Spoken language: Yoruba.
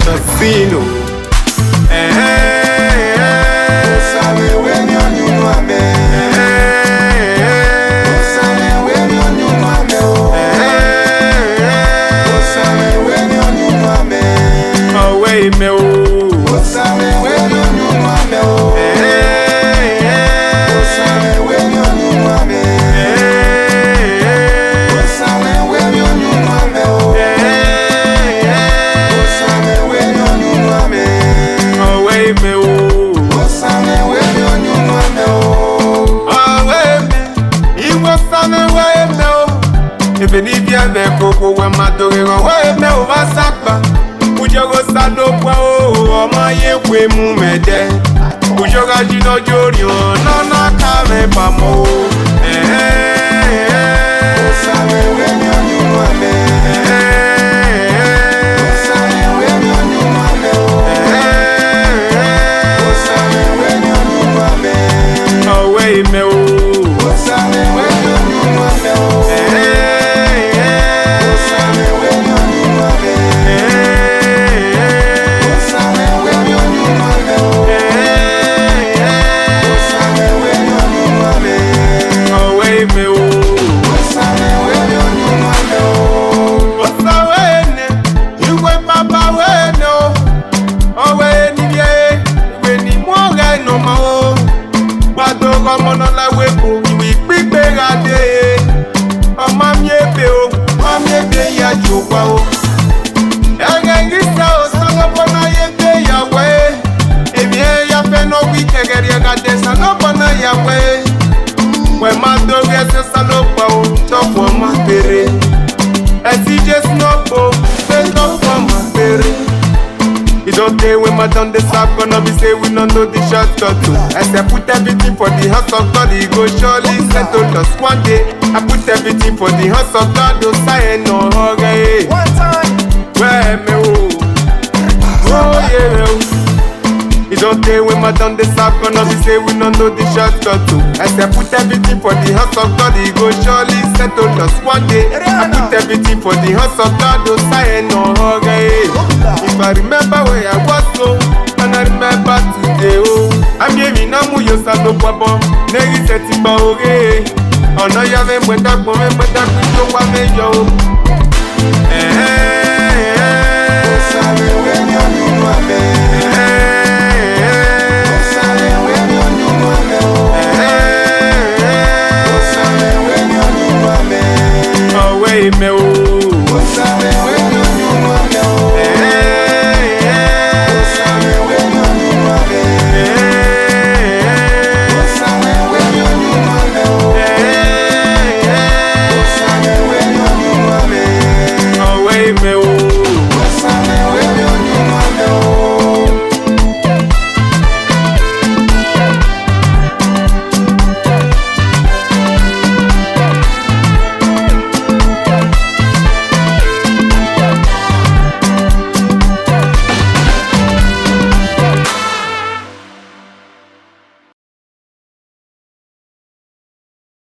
Don Zino. Benivia de coco when my dog away me over sakpa. Ujogo sado kwa o ma ye kwe mu mede. Ujoga jino jori o no na kame pamo. Osawe we ni onu ame. Osawe we ni onu ame. Osawe we ni onu ame. Away me o. Osawe we ni onu ame. When my dog gets a salopo, talk for my berry. I see just no po, then talk for my berry. You don't say when my done the sap, gonna be say we don't know the shortcut too. As I put everything for the house of God, he go surely settle us one day. I put everything for the house of God, don't say no hurry. One time, where me oh yeah. You don't say when my done the sap, gonna be say we don't know the shortcut too. As I put everything for the house of God, he go surely settle us one day. I put everything for the house of God, don't say no hurry. If I remember where I was so, and I remember today oh, I'm giving a mu yo sa no papa, negi seti ba oge. Ono ya me mwenda kwa me mwenda kujo wa me yo.